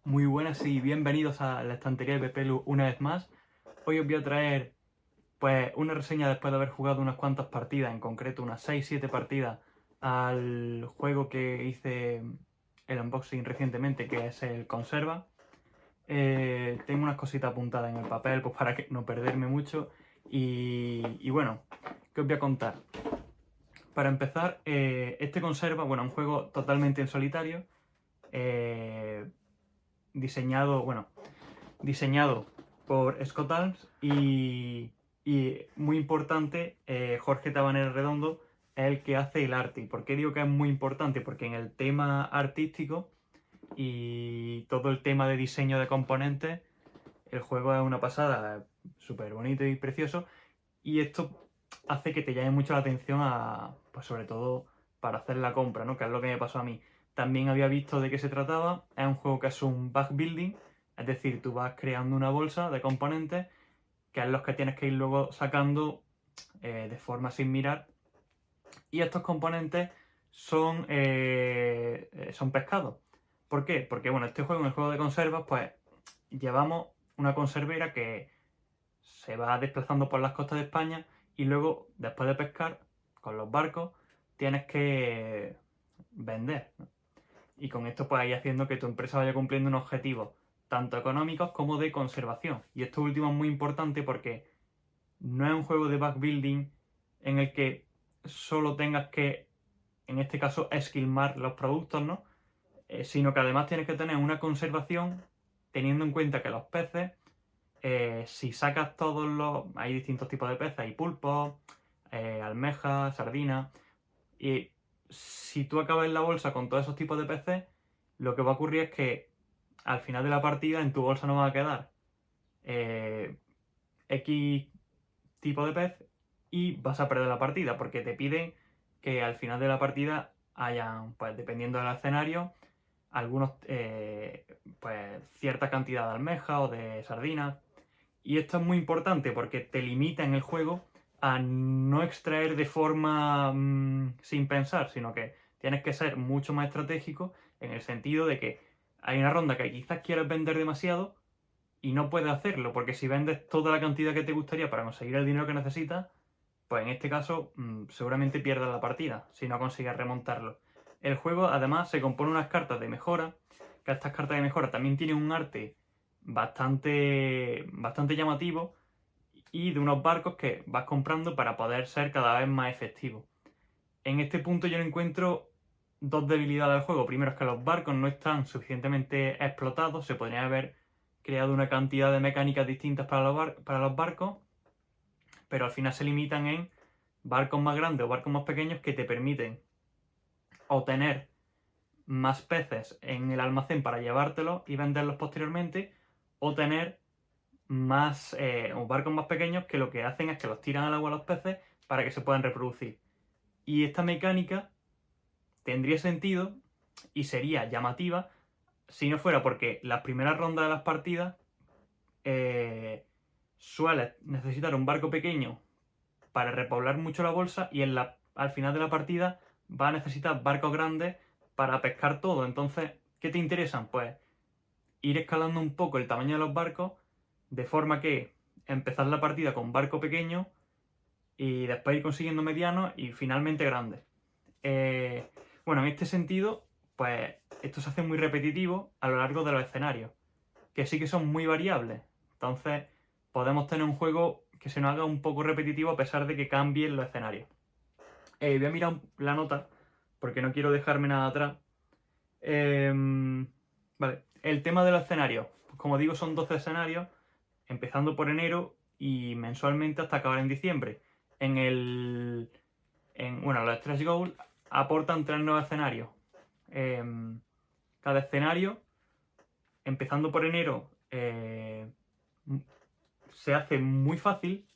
Muy buenas y bienvenidos a la estantería de Pepelu una vez más. Hoy os voy a traer pues una reseña después de haber jugado unas cuantas partidas, en concreto unas 6-7 partidas al juego que hice el unboxing recientemente, que es el Conserva. Tengo unas cositas apuntadas en el papel pues para no perderme mucho y bueno, ¿qué os voy a contar? Para empezar, este Conserva, bueno, un juego totalmente en solitario, eh, diseñado por Scott Alms y muy importante, Jorge Tabanero Redondo es el que hace el arte. ¿Y por qué digo que es muy importante? Porque en el tema artístico y todo el tema de diseño de componentes, el juego es una pasada, súper bonito y precioso, y esto hace que te llame mucho la atención pues sobre todo para hacer la compra, ¿no? Que es lo que me pasó a mí. También había visto de qué se trataba. Es un juego que es un backbuilding, es decir, tú vas creando una bolsa de componentes que es los que tienes que ir luego sacando de forma sin mirar. Y estos componentes son pescados. ¿Por qué? Porque bueno, este juego, en el juego de conservas, pues llevamos una conservera que se va desplazando por las costas de España y luego, después de pescar con los barcos, tienes que vender, ¿no? Y con esto pues ir haciendo que tu empresa vaya cumpliendo un objetivo tanto económicos como de conservación. Y esto último es muy importante porque no es un juego de backbuilding en el que solo tengas que, en este caso, esquilmar los productos, ¿no? Sino que además tienes que tener una conservación teniendo en cuenta que los peces, si sacas todos los... Hay distintos tipos de peces, hay pulpos, almejas, sardinas, y si tú acabas en la bolsa con todos esos tipos de peces, lo que va a ocurrir es que al final de la partida en tu bolsa no va a quedar eh, X tipo de pez y vas a perder la partida porque te piden que al final de la partida hayan, pues dependiendo del escenario, algunos, pues cierta cantidad de almejas o de sardinas. Y esto es muy importante porque te limita en el juego a no extraer de forma sin pensar, sino que tienes que ser mucho más estratégico en el sentido de que hay una ronda que quizás quieres vender demasiado y no puedes hacerlo, porque si vendes toda la cantidad que te gustaría para conseguir el dinero que necesitas, pues en este caso seguramente pierdas la partida si no consigues remontarlo. El juego además se compone de unas cartas de mejora, que estas cartas de mejora también tienen un arte bastante llamativo y de unos barcos que vas comprando para poder ser cada vez más efectivo. En este punto yo encuentro dos debilidades del juego. Primero es que los barcos no están suficientemente explotados, se podría haber creado una cantidad de mecánicas distintas para los barcos, pero al final se limitan en barcos más grandes o barcos más pequeños que te permiten o tener más peces en el almacén para llevártelos y venderlos posteriormente, o tener más o barcos más pequeños que lo que hacen es que los tiran al agua a los peces para que se puedan reproducir. Y esta mecánica tendría sentido y sería llamativa si no fuera porque las primeras rondas de las partidas sueles necesitar un barco pequeño para repoblar mucho la bolsa y al final de la partida va a necesitar barcos grandes para pescar todo. Entonces, ¿qué te interesan? Pues ir escalando un poco el tamaño de los barcos de forma que empezar la partida con barco pequeño y después ir consiguiendo medianos y finalmente grandes. Eh, bueno, en este sentido, pues esto se hace muy repetitivo a lo largo de los escenarios, que sí que son muy variables. Entonces, podemos tener un juego que se nos haga un poco repetitivo a pesar de que cambien los escenarios. Voy a mirar la nota, porque no quiero dejarme nada atrás. Vale, el tema de los escenarios. Pues como digo, son 12 escenarios, empezando por enero y mensualmente hasta acabar en diciembre. Bueno, los stretch goals aportan 3 nuevos escenarios. Cada escenario, empezando por enero, se hace muy fácil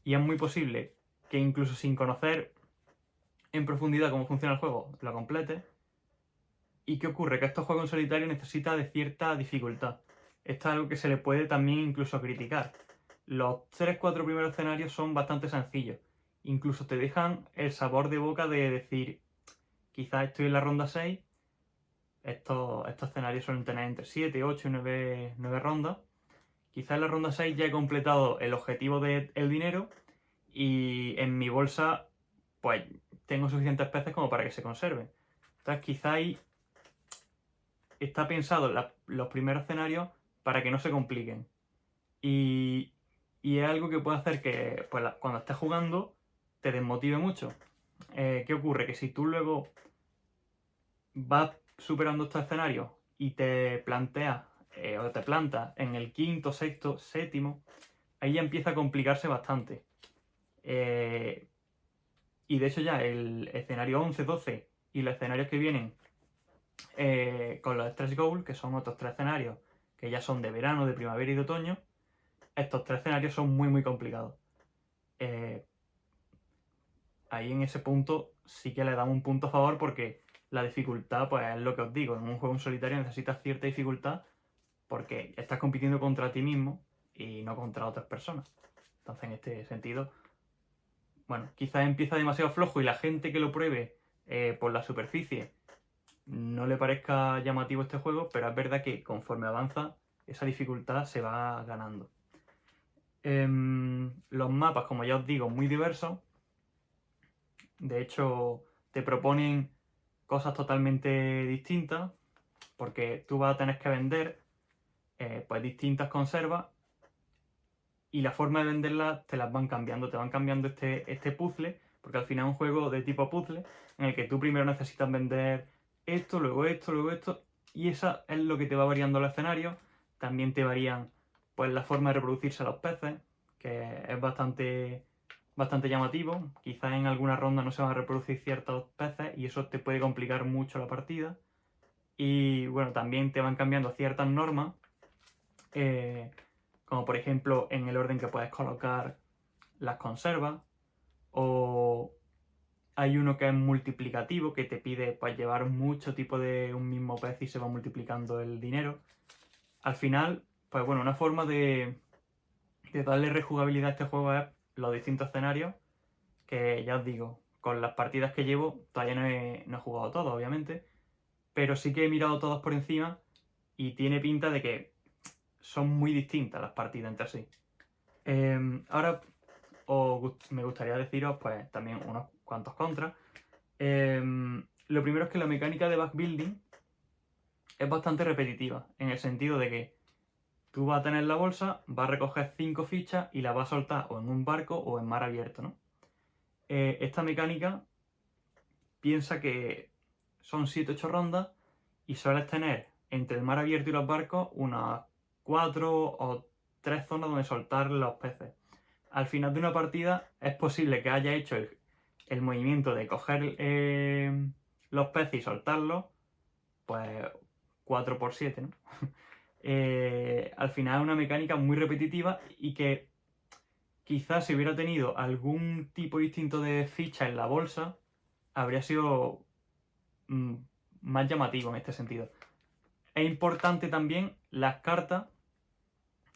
y es muy posible que incluso sin conocer en profundidad cómo funciona el juego, lo complete. ¿Y qué ocurre? Que estos juegos en solitario necesitan de cierta dificultad. Esto es algo que se le puede también incluso criticar. Los 3-4 primeros escenarios son bastante sencillos. Incluso te dejan el sabor de boca de decir, quizás estoy en la ronda 6 estos escenarios suelen tener entre 7, 8 y 9 rondas. Quizás en la ronda 6 ya he completado el objetivo del dinero y en mi bolsa pues tengo suficientes peces como para que se conserven. Entonces quizá ahí está pensado los primeros escenarios para que no se compliquen. Y, y es algo que puede hacer que pues, cuando estés jugando te desmotive mucho. ¿Qué ocurre? Que si tú luego vas superando estos escenarios y te planteas o te plantas en el quinto, sexto, séptimo, ahí ya empieza a complicarse bastante. Y de hecho ya el escenario 11, 12 y los escenarios que vienen con los stretch goals, que son otros 3 escenarios que ya son de verano, de primavera y de otoño, estos 3 escenarios son muy muy complicados. Ahí en ese punto sí que le damos un punto a favor porque la dificultad, pues es lo que os digo, en un juego en solitario necesitas cierta dificultad porque estás compitiendo contra ti mismo y no contra otras personas. Entonces, en este sentido, bueno, quizás empieza demasiado flojo y la gente que lo pruebe por la superficie no le parezca llamativo este juego, pero es verdad que conforme avanza, esa dificultad se va ganando. Los mapas, como ya os digo, muy diversos. De hecho, te proponen cosas totalmente distintas, porque tú vas a tener que vender pues distintas conservas y la forma de venderlas te las van cambiando, te van cambiando este puzzle, porque al final es un juego de tipo puzzle en el que tú primero necesitas vender esto, luego esto, luego esto, y esa es lo que te va variando el escenario. También te varían pues la forma de reproducirse los peces, que es bastante llamativo. Quizás en alguna ronda no se van a reproducir ciertos peces y eso te puede complicar mucho la partida. Y bueno, también te van cambiando ciertas normas, como por ejemplo en el orden que puedes colocar las conservas, o hay uno que es multiplicativo, que te pide pues, llevar mucho tipo de un mismo pez y se va multiplicando el dinero. Al final, pues bueno, una forma de darle rejugabilidad a este juego es los distintos escenarios, que ya os digo, con las partidas que llevo, todavía no he jugado todos, obviamente, pero sí que he mirado todos por encima y tiene pinta de que son muy distintas las partidas entre sí. Ahora me gustaría deciros pues también unos cuantos contras. Lo primero es que la mecánica de backbuilding es bastante repetitiva, en el sentido de que tú vas a tener la bolsa, vas a recoger 5 fichas y las vas a soltar o en un barco o en mar abierto, ¿no? Esta mecánica piensa que son 7-8 rondas y sueles tener entre el mar abierto y los barcos unas 4 o 3 zonas donde soltar los peces. Al final de una partida es posible que haya hecho el movimiento de coger los peces y soltarlos, pues 4x7, ¿no? Al final es una mecánica muy repetitiva y que quizás si hubiera tenido algún tipo distinto de ficha en la bolsa, habría sido más llamativo en este sentido. Es importante también las cartas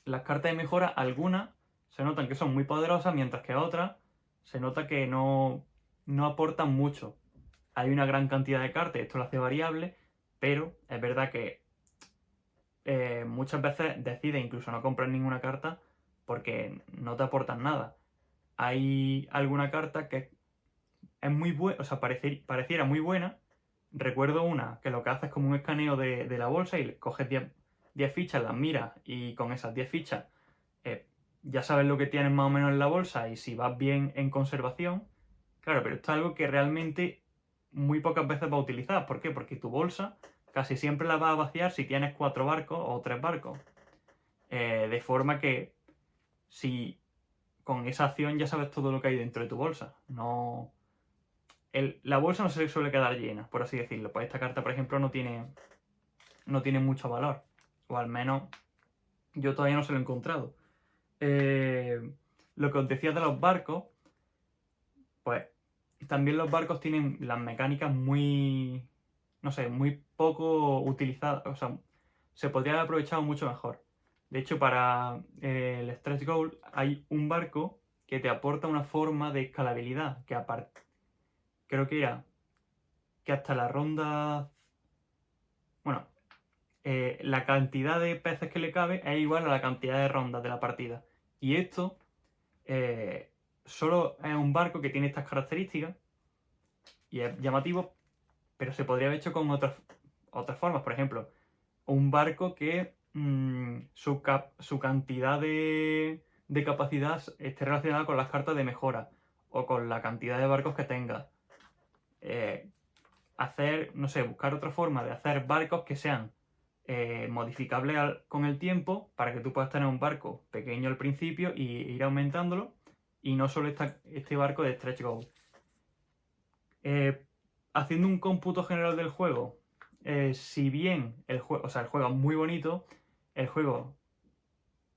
de mejora, algunas se notan que son muy poderosas, mientras que otras se nota que no aportan mucho. Hay una gran cantidad de cartas, esto lo hace variable, pero es verdad que muchas veces decides incluso no comprar ninguna carta porque no te aportan nada. Hay alguna carta que es muy buena, o sea, pareciera muy buena. Recuerdo una que lo que hace es como un escaneo de la bolsa y coges 10 fichas, las miras y con esas 10 fichas ya sabes lo que tienes más o menos en la bolsa y si vas bien en conservación. Claro, pero esto es algo que realmente muy pocas veces vas a utilizar. ¿Por qué? Porque tu bolsa casi siempre la vas a vaciar si tienes 4 barcos o 3 barcos. De forma que si con esa acción ya sabes todo lo que hay dentro de tu bolsa. No... la bolsa no se suele quedar llena, por así decirlo. Pues esta carta, por ejemplo, no tiene mucho valor. O al menos yo todavía no se lo he encontrado. Lo que os decía de los barcos, pues también los barcos tienen las mecánicas muy, no sé, muy poco utilizadas. O sea, se podría haber aprovechado mucho mejor. De hecho, para el stretch goal hay un barco que te aporta una forma de escalabilidad que aparte, creo que era que hasta la ronda, bueno, la cantidad de peces que le cabe es igual a la cantidad de rondas de la partida. Y esto solo es un barco que tiene estas características y es llamativo, pero se podría haber hecho con otras formas. Por ejemplo, un barco que su cantidad de capacidad esté relacionada con las cartas de mejora o con la cantidad de barcos que tenga. No sé, buscar otra forma de hacer barcos que sean modificables con el tiempo para que tú puedas tener un barco pequeño al principio y ir aumentándolo y no solo este barco de stretch goal. Haciendo un cómputo general del juego, si bien el juego es muy bonito, el juego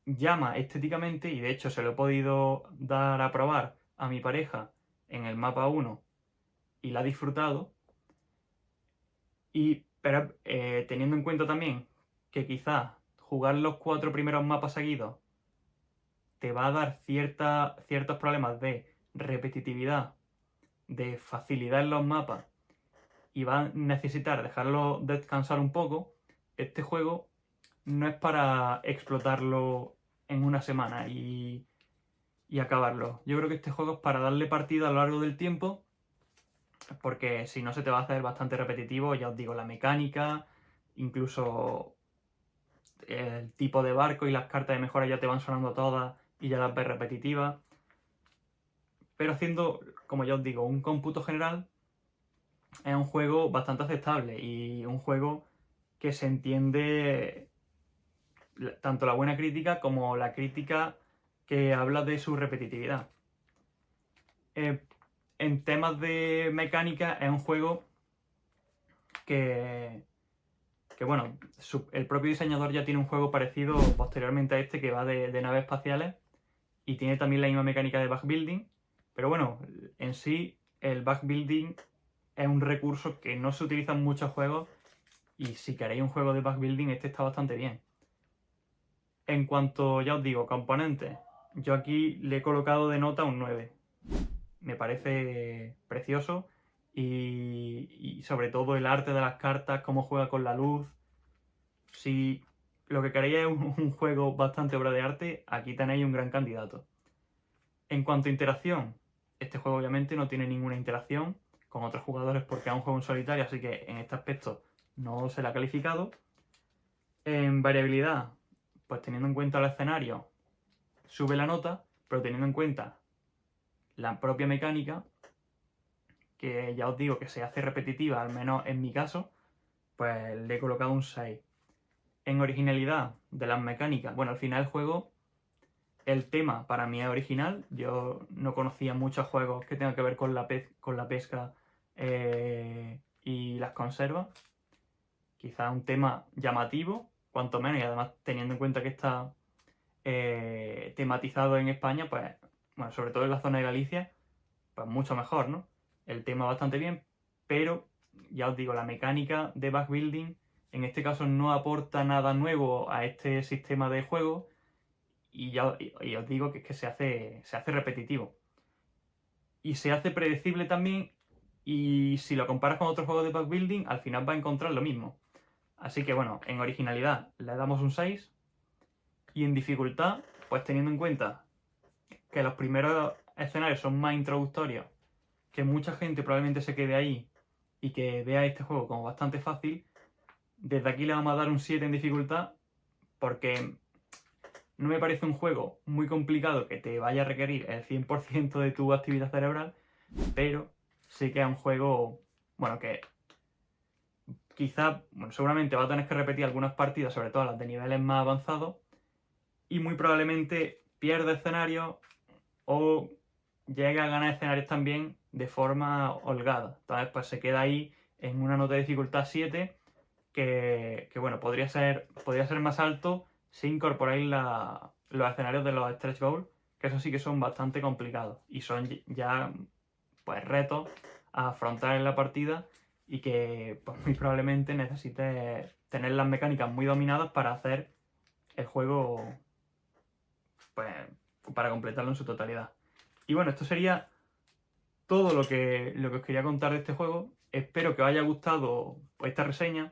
llama estéticamente, y de hecho se lo he podido dar a probar a mi pareja en el mapa 1 y la ha disfrutado, pero teniendo en cuenta también que quizás jugar los 4 primeros mapas seguidos te va a dar ciertos problemas de repetitividad, de facilidad en los mapas, y va a necesitar dejarlo descansar un poco, este juego no es para explotarlo en una semana y acabarlo. Yo creo que este juego es para darle partida a lo largo del tiempo, porque si no se te va a hacer bastante repetitivo, ya os digo, la mecánica, incluso el tipo de barco y las cartas de mejora ya te van sonando todas y ya las ves repetitivas. Pero haciendo, como ya os digo, un cómputo general, es un juego bastante aceptable y un juego que se entiende tanto la buena crítica como la crítica que habla de su repetitividad. En temas de mecánica es un juego que bueno, el propio diseñador ya tiene un juego parecido posteriormente a este que va de naves espaciales y tiene también la misma mecánica de backbuilding, pero bueno, en sí el backbuilding es un recurso que no se utiliza en muchos juegos y si queréis un juego de backbuilding este está bastante bien. En cuanto, ya os digo, componentes, yo aquí le he colocado de nota un 9. Me parece precioso y sobre todo el arte de las cartas, cómo juega con la luz. Si lo que queréis es un juego bastante obra de arte, aquí tenéis un gran candidato. En cuanto a interacción, este juego obviamente no tiene ninguna interacción con otros jugadores porque es un juego en solitario, así que en este aspecto no se le ha calificado. En variabilidad, pues teniendo en cuenta el escenario, sube la nota, pero teniendo en cuenta la propia mecánica, que ya os digo que se hace repetitiva, al menos en mi caso, pues le he colocado un 6. En originalidad de las mecánicas, bueno, al final el juego, el tema para mí es original. Yo no conocía muchos juegos que tengan que ver con la pesca y las conservas. Quizás un tema llamativo, cuanto menos, y además teniendo en cuenta que está tematizado en España, pues, bueno, sobre todo en la zona de Galicia, pues mucho mejor, ¿no? El tema bastante bien, pero ya os digo, la mecánica de backbuilding en este caso no aporta nada nuevo a este sistema de juego y os digo que es que se hace repetitivo. Y se hace predecible también y si lo comparas con otros juegos de backbuilding, al final vas a encontrar lo mismo. Así que bueno, en originalidad le damos un 6 y en dificultad, pues teniendo en cuenta que los primeros escenarios son más introductorios, que mucha gente probablemente se quede ahí y que vea este juego como bastante fácil, desde aquí le vamos a dar un 7 en dificultad porque no me parece un juego muy complicado que te vaya a requerir el 100% de tu actividad cerebral, pero sí que es un juego, bueno, que quizá, bueno, seguramente va a tener que repetir algunas partidas, sobre todo las de niveles más avanzados, y muy probablemente pierda escenarios o llegue a ganar escenarios también de forma holgada. Entonces, pues se queda ahí en una nota de dificultad 7 que bueno, podría ser más alto si incorporáis los escenarios de los stretch goals, que eso sí que son bastante complicados y son ya pues retos a afrontar en la partida y que pues, muy probablemente necesites tener las mecánicas muy dominadas para hacer el juego, pues para completarlo en su totalidad. Y bueno, esto sería todo lo que os quería contar de este juego. Espero que os haya gustado esta reseña.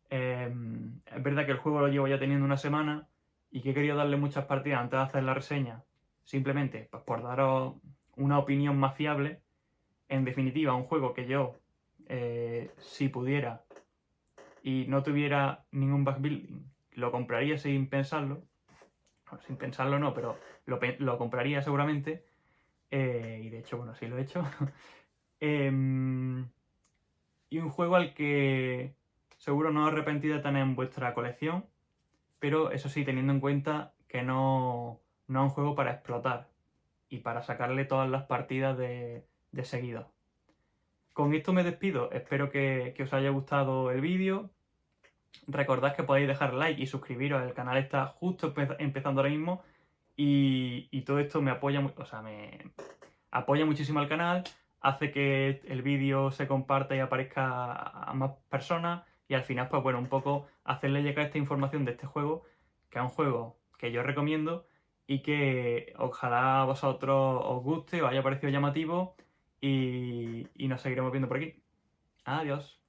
Es verdad que el juego lo llevo ya teniendo una semana y que he querido darle muchas partidas antes de hacer la reseña, simplemente pues, por daros una opinión más fiable. En definitiva, un juego que yo, si pudiera y no tuviera ningún backbuilding, lo compraría sin pensarlo. Bueno, sin pensarlo no, pero lo compraría seguramente. Y de hecho, bueno, sí lo he hecho. Y un juego al que seguro no os arrepentís de tener en vuestra colección, pero eso sí, teniendo en cuenta que no es un juego para explotar y para sacarle todas las partidas de seguido. Con esto me despido, espero que os haya gustado el vídeo. Recordad que podéis dejar like y suscribiros, el canal está justo empezando ahora mismo y todo esto me apoya, o sea, me apoya muchísimo al canal, hace que el vídeo se comparta y aparezca a más personas y al final, pues bueno, un poco hacerle llegar esta información de este juego, que es un juego que yo recomiendo y que ojalá a vosotros os guste, os haya parecido llamativo y nos seguiremos viendo por aquí. Adiós.